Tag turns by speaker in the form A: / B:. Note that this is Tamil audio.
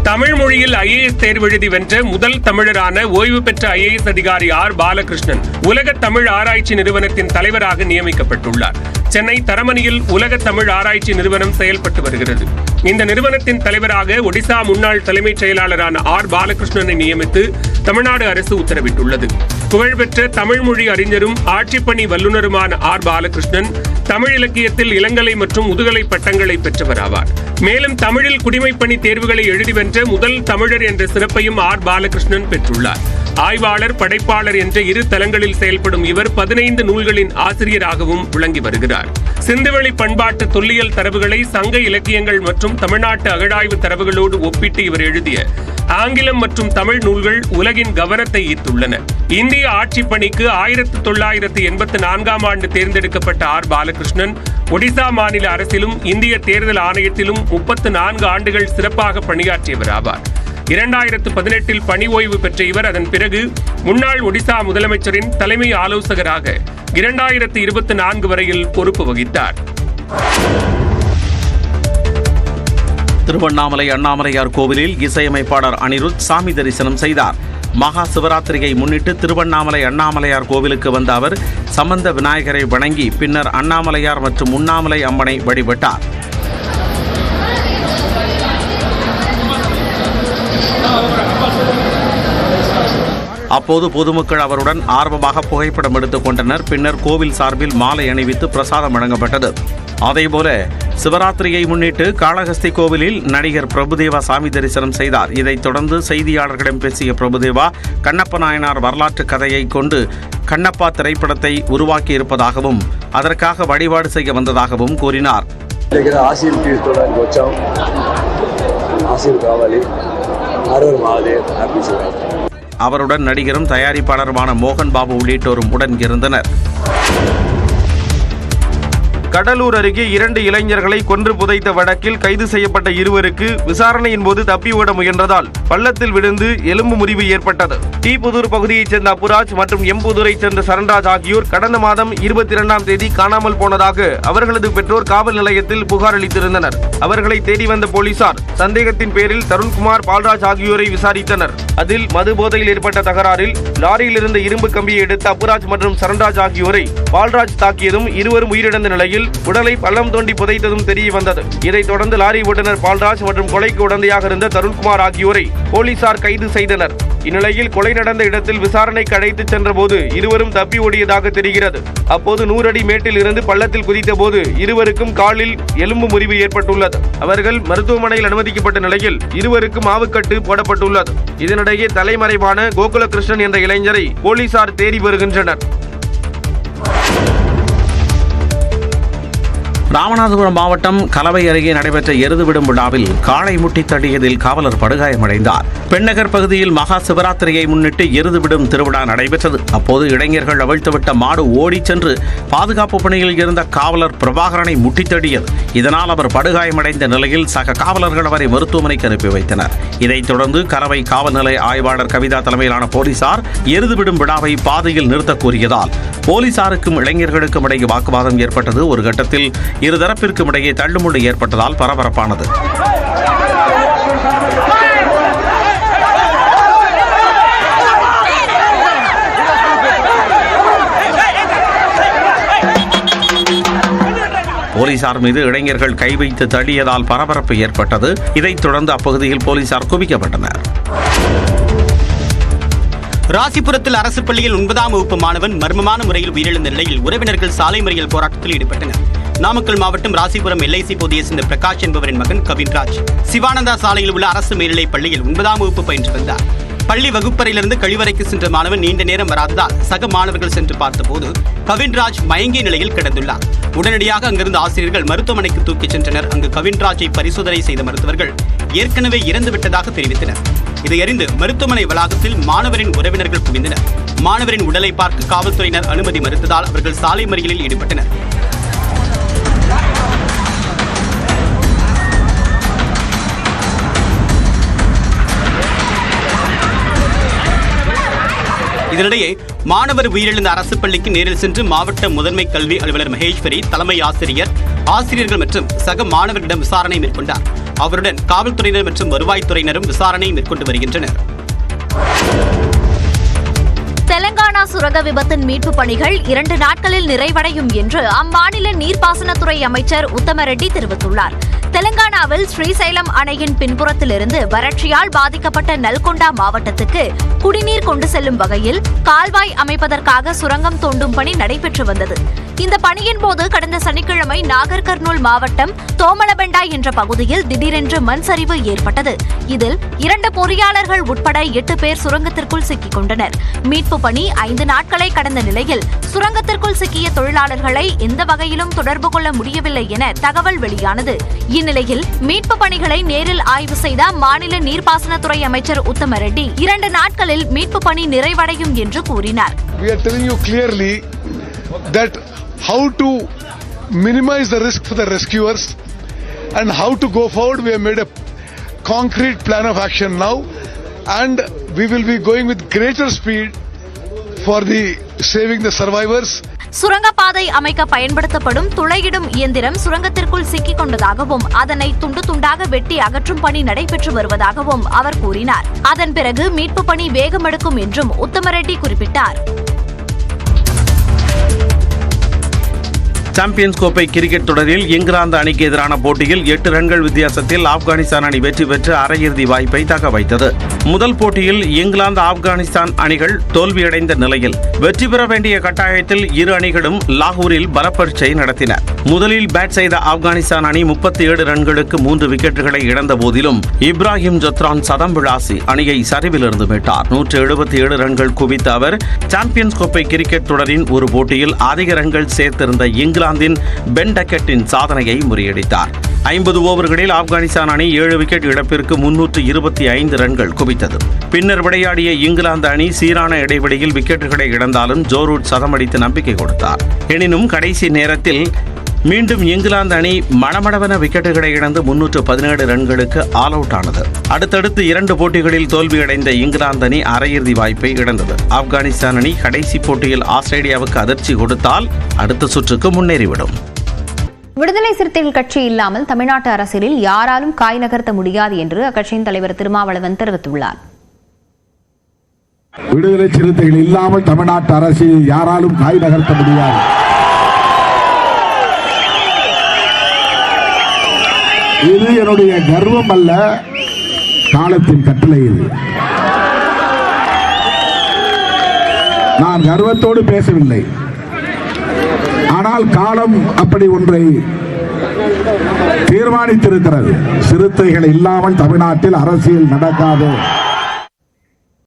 A: தமிழ் மொழியில் IAS தேர்வு எழுதி வென்ற முதல் தமிழரான ஓய்வு பெற்ற IAS அதிகாரி R. பாலகிருஷ்ணன் உலக தமிழ் ஆராய்ச்சி நிறுவனத்தின் தலைவராக நியமிக்கப்பட்டுள்ளார். சென்னை தரமணியில் உலக தமிழ் ஆராய்ச்சி நிறுவனம் செயல்பட்டு வருகிறது. இந்த நிறுவனத்தின் தலைவராக ஒடிசா முன்னாள் தலைமைச் செயலாளரான R. பாலகிருஷ்ணனை நியமித்து தமிழ்நாடு அரசு உத்தரவிட்டுள்ளது. புகழ்பெற்ற தமிழ் மொழி அறிஞரும் ஆட்சிப்பணி வல்லுநருமான R. பாலகிருஷ்ணன் தமிழ் இலக்கியத்தில் இளங்கலை மற்றும் முதுகலை பட்டங்களை பெற்றவர் ஆவார். மேலும் தமிழில் குடிமைப்பணி தேர்வுகளை எழுதி வென்ற முதல் தமிழர் என்ற சிறப்பையும் R. பாலகிருஷ்ணன் பெற்றுள்ளார். ஆய்வாளர், படைப்பாளர் என்ற இரு தளங்களில் செயல்படும் இவர் 15 நூல்களின் ஆசிரியராகவும் விளங்கி வருகிறார். சிந்துவெளி பண்பாட்டு தொல்லியல் தரவுகளை சங்க இலக்கியங்கள் மற்றும் தமிழ்நாட்டு அகழாய்வு தரவுகளோடு ஒப்பிட்டு இவர் எழுதிய ஆங்கிலம் மற்றும் தமிழ் நூல்கள் உலகின் கவனத்தை ஈர்த்துள்ளன. இந்திய ஆட்சிப் பணிக்கு 1984 ஆண்டு தேர்ந்தெடுக்கப்பட்ட R. பாலகிருஷ்ணன் ஒடிசா மாநில அரசிலும் இந்திய தேர்தல் ஆணையத்திலும் 34 ஆண்டுகள் சிறப்பாக பணியாற்றியவர் ஆவார். 2018 பணி ஓய்வு பெற்ற இவர் அதன் பிறகு முன்னாள் ஒடிசா முதலமைச்சரின் தலைமை ஆலோசகராக 2024 வரையில் பொறுப்பு வகித்தார்.
B: திருவண்ணாமலை அண்ணாமலையார் கோவிலில் இசையமைப்பாளர் அனிருத் சாமி தரிசனம் செய்தார். மகா சிவராத்திரியை முன்னிட்டு திருவண்ணாமலை அண்ணாமலையார் கோவிலுக்கு வந்த அவர் சம்பந்த விநாயகரை வணங்கி பின்னர் அண்ணாமலையார் மற்றும் உண்ணாமலை அம்மனை வழிபட்டார். அப்போது பொதுமக்கள் அவருடன் ஆர்வமாக புகைப்படம் எடுத்துக் கொண்டனர். பின்னர் கோவில் சார்பில் மாலை அணிவித்து பிரசாதம் வழங்கப்பட்டது. அதேபோல சிவராத்திரியை முன்னிட்டு காளஹஸ்தி கோவிலில் நடிகர் பிரபுதேவா சாமி தரிசனம் செய்தார். இதைத் தொடர்ந்து செய்தியாளர்களிடம் பேசிய பிரபுதேவா கண்ணப்ப நாயனார் வரலாற்று கதையை கொண்டு கண்ணப்பா திரைப்படத்தை உருவாக்கி இருப்பதாகவும் அதற்காக வழிபாடு செய்ய வந்ததாகவும் கூறினார். அவருடன் நடிகரும் தயாரிப்பாளருமான மோகன் பாபு உள்ளிட்டோரும் உடன் இருந்தனர்.
C: கடலூர் அருகே 2 இளைஞர்களை கொன்று புதைத்த வழக்கில் கைது செய்யப்பட்ட இருவருக்கு விசாரணையின் போது தப்பி ஓட முயன்றதால் பள்ளத்தில் விழுந்து எலும்பு முறிவு ஏற்பட்டது. தீப்புதூர் பகுதியைச் சேர்ந்த அப்புராஜ் மற்றும் எம்புதூரைச் சேர்ந்த சரண்ராஜ் ஆகியோர் கடந்த மாதம் 22ஆம் தேதி காணாமல் போனதாக அவர்களது பெற்றோர் காவல் நிலையத்தில் புகார் அளித்திருந்தனர். அவர்களை தேடி வந்த போலீசார் சந்தேகத்தின் பேரில் தருண்குமார், பால்ராஜ் ஆகியோரை விசாரித்தனர். அதில் மது போதையில் ஏற்பட்ட தகராறில் லாரியில் இருந்த இரும்பு கம்பியை எடுத்த அப்புராஜ் மற்றும் சரண்ராஜ் ஆகியோரை பால்ராஜ் தாக்கியதும் இருவரும் உயிரிழந்த நிலையில் உடலை பள்ளம் தோண்டி புதைத்ததும் தெரிய வந்தது. இதைத் தொடர்ந்து லாரி ஓட்டுநர் பால்ராஜ் மற்றும் கொலைக்கு உடந்தையாக இருந்த தருண்குமார் ஆகியோரை போலீசார் கைது செய்தனர். இந்நிலையில் கொலை நடந்த இடத்தில் விசாரணைக்கு அழைத்துச் சென்றபோது இருவரும் தப்பி ஓடியதாக தெரிகிறது. அப்போது 100 அடி மேட்டில் இருந்து பள்ளத்தில் குதித்த போது இருவருக்கும் காலில் எலும்பு முறிவு ஏற்பட்டுள்ளது. அவர்கள் மருத்துவமனையில் அனுமதிக்கப்பட்ட நிலையில் இருவருக்கும் மாவுக்கட்டு போடப்பட்டுள்ளது. இதனிடையே தலைமறைவான கோகுலகிருஷ்ணன் என்ற இளைஞரை போலீசார் தேடி வருகின்றனர்.
B: ராமநாதபுரம் மாவட்டம் கலவை அருகே நடைபெற்ற எருதுவிடும் விழாவில் காளை முட்டி தட்டியதில் காவலர் படுகாயமடைந்தார். பெண்ணகர் பகுதியில் மகா சிவராத்திரியை முன்னிட்டு எருதுவிடும் திருவிழா நடைபெற்றது. அப்போது இளைஞர்கள் அவிழ்த்துவிட்ட மாடு ஓடிச் சென்று பாதுகாப்பு பணியில் இருந்த காவலர் பிரபாகரனை முட்டித்தடியது. இதனால் அவர் படுகாயமடைந்த நிலையில் சக காவலர்கள் அவரை மருத்துவமனைக்கு அனுப்பி வைத்தனர். இதைத் தொடர்ந்து கலவை காவல் நிலைய ஆய்வாளர் கவிதா தலைமையிலான போலீசார் எருதுவிடும் விழாவை பாதையில் நிறுத்த கோரியதால் போலீசாருக்கும் இளைஞர்களுக்கும் இடையே வாக்குவாதம் ஏற்பட்டது. ஒரு கட்டத்தில் இருதரப்பிற்கும் இடையே தள்ளுமுள்ளு ஏற்பட்டதால் பரபரப்பானது. போலீசார் மீது இளைஞர்கள் கை வைத்து தள்ளியதால் பரபரப்பு ஏற்பட்டது. இதைத் தொடர்ந்து அப்பகுதியில் போலீசார் குவிக்கப்பட்டனர்.
D: ராசிபுரத்தில் அரசு பள்ளியில் 9ஆம் வகுப்பு மாணவன் மர்மமான முறையில் உயிரிழந்த நிலையில் உறவினர்கள் சாலை மறியல் போராட்டத்தில் ஈடுபட்டனர். நாமக்கல் மாவட்டம் ராசிபுரம் LIC பகுதியை சேர்ந்த பிரகாஷ் என்பவரின் மகன் கவின்ராஜ் சிவானந்தா சாலையில் உள்ள அரசு மேல்நிலைப் பள்ளியில் 9ஆம் வகுப்பு பயின்று வந்தார். பள்ளி வகுப்பறையிலிருந்து கழிவறைக்கு சென்ற மாணவன் நீண்ட நேரம் வராததால் சக மாணவர்கள் சென்று பார்த்தபோது கவின்ராஜ் மயங்கிய நிலையில் கிடந்துள்ளார். உடனடியாக அங்கிருந்த ஆசிரியர்கள் மருத்துவமனைக்கு தூக்கிச் சென்றனர். அங்கு கவின்ராஜை பரிசோதனை செய்த மருத்துவர்கள் ஏற்கனவே இறந்துவிட்டதாக தெரிவித்தனர். இதையறிந்து மருத்துவமனை வளாகத்தில் மாணவரின் உறவினர்கள் குவிந்தனர். மாணவரின் உடலை பார்க்க காவல்துறையினர் அனுமதி மறுத்ததால் அவர்கள் சாலை மறியலில் ஈடுபட்டனர். இதனிடையே மாணவர் உயிரிழந்த அரசு பள்ளிக்கு நேரில் சென்று மாவட்ட முதன்மை கல்வி அலுவலர் மகேஸ்வரி, தலைமை ஆசிரியர்கள் மற்றும் சக மாணவர்களிடம் விசாரணை மேற்கொண்டார். அவருடன் காவல்துறையினர் மற்றும் வருவாய்த்துறையினரும் விசாரணை மேற்கொண்டு வருகின்றனர்.
E: தெலங்கானா சுரங்க விபத்தின் மீட்பு பணிகள் 2 நாட்களில் நிறைவடையும் என்று அம்மாநில நீர்ப்பாசனத்துறை அமைச்சர் உத்தம ரெட்டி தெரிவித்துள்ளார். தெலங்கானாவில் ஸ்ரீசைலம் அணையின் பின்புறத்திலிருந்து வறட்சியால் பாதிக்கப்பட்ட நல்கொண்டா மாவட்டத்துக்கு குடிநீர் கொண்டு செல்லும் வகையில் கால்வாய் அமைப்பதற்காக சுரங்கம் தோண்டும் பணி நடைபெற்று வந்தது. இந்த பணியின் போது கடந்த சனிக்கிழமை நாகர் கர்னூல் மாவட்டம் தோமலபெண்டா என்ற பகுதியில் திடீரென்று மண் சரிவு ஏற்பட்டது. இதில் 2 பொறியாளர்கள் உட்பட 8 பேர் சுரங்கத்திற்குள் சிக்கிக் கொண்டனர். மீட்பு பணி 5 நாட்களை கடந்த நிலையில் சுரங்கத்திற்குள் சிக்கிய தொழிலாளர்களை எந்த வகையிலும் தொடர்பு கொள்ள முடியவில்லை என தகவல் வெளியானது. இந்நிலையில் மீட்பு பணிகளை நேரில் ஆய்வு செய்த மாநில நீர்ப்பாசனத்துறை அமைச்சர் உத்தம ரெட்டி 2 நாட்களில் மீட்பு பணி நிறைவடையும் என்று கூறினார்.
F: How to minimize the risk for the rescuers and how to go forward. We have made a concrete plan of action now, and we will be going with greater speed for the saving the survivors.
E: சுரங்கப்பாதை அமைக்க பயன்படுத்தப்படும் துளையிடும் இயந்திரம் சுரங்கத்திற்குள் சிக்கிக் கொண்டதாகவும் அதனை துண்டு துண்டாக வெட்டி அகற்றும் பணி நடைபெற்று வருவதாகவும் அவர் கூறினார். அதன் பிறகு மீட்பு பணி வேகமெடுக்கும் என்றும் உத்தம ரெட்டி குறிப்பிட்டார்.
B: சாம்பியன்ஸ் கோப்பை கிரிக்கெட் தொடரில் இங்கிலாந்து அணிக்கு எதிரான போட்டியில் 8 ரன்கள் வித்தியாசத்தில் ஆப்கானிஸ்தான் அணி வெற்றி பெற்று அரையிறுதி வாய்ப்பை தக்க வைத்தது. முதல் போட்டியில் இங்கிலாந்து ஆப்கானிஸ்தான் அணிகள் தோல்வியடைந்த நிலையில் வெற்றி பெற வேண்டிய கட்டாயத்தில் இரு அணிகளும் லாகூரில் பலப்பரீட்சை நடத்தின. முதலில் பேட் செய்த ஆப்கானிஸ்தான் அணி 37 ரன்களுக்கு 3 விக்கெட்டுகளை இழந்த போதிலும் இப்ராஹிம் ஜொத்ரான் சதம் விளாசி அணியை சரிவிலிருந்து மீட்டார். 177 ரன்கள் குவித்த அவர் சாம்பியன்ஸ் கோப்பை கிரிக்கெட் தொடரின் ஒரு போட்டியில் அதிக ரன்கள் சேர்த்திருந்த இங்கிலாந்தின் பென் டக்கெட்டின் சாதனையை முறியடித்தார். 50 ஓவர்களில் ஆப்கானிஸ்தான் அணி 7 விக்கெட் இழப்பிற்கு 325 ரன்கள் குவித்தது. பின்னர் விளையாடிய இங்கிலாந்து அணி சீரான இடைவெளியில் விக்கெட்டுகளை இழந்தாலும் ஜோ ரூட் சதமடித்து நம்பிக்கை கொடுத்தார். எனினும் கடைசி நேரத்தில் மீண்டும் இங்கிலாந்து அணி மடமடவென விக்கெட்டுகளை இழந்து 317 ரன்களுக்கு ஆல் அவுட் ஆனது. அடுத்தடுத்து 2 போட்டிகளில் தோல்வியடைந்த இங்கிலாந்து அணி அரையிறுதி வாய்ப்பை இழந்தது. ஆப்கானிஸ்தான் அணி கடைசி போட்டியில் ஆஸ்திரேலியாவுக்கு அதிர்ச்சி கொடுத்தால் அடுத்த சுற்றுக்கு முன்னேறிவிடும்.
G: விடுதலை சிறுத்தைகள் கட்சி இல்லாமல் தமிழ்நாட்டு அரசியலில் யாராலும் காய் நகர்த்த முடியாது என்று அக்கட்சியின் தலைவர் திருமாவளவன் தெரிவித்துள்ளார்.
H: விடுதலை சிறுத்தைகள் இல்லாமல் தமிழ்நாட்டு அரசியலில் யாராலும் காய் நகர்த்த முடியாது. இது என்னுடைய கர்வம் அல்ல, காலத்தின் கட்டளை. இது நான் கர்வத்தோடு பேசவில்லை. ஆனால் காலம் அப்படி ஒன்றை தீர்மானித்திருக்கிறது. சிறுத்தைகள் இல்லாமல் தமிழ்நாட்டில் அரசியல் நடக்காது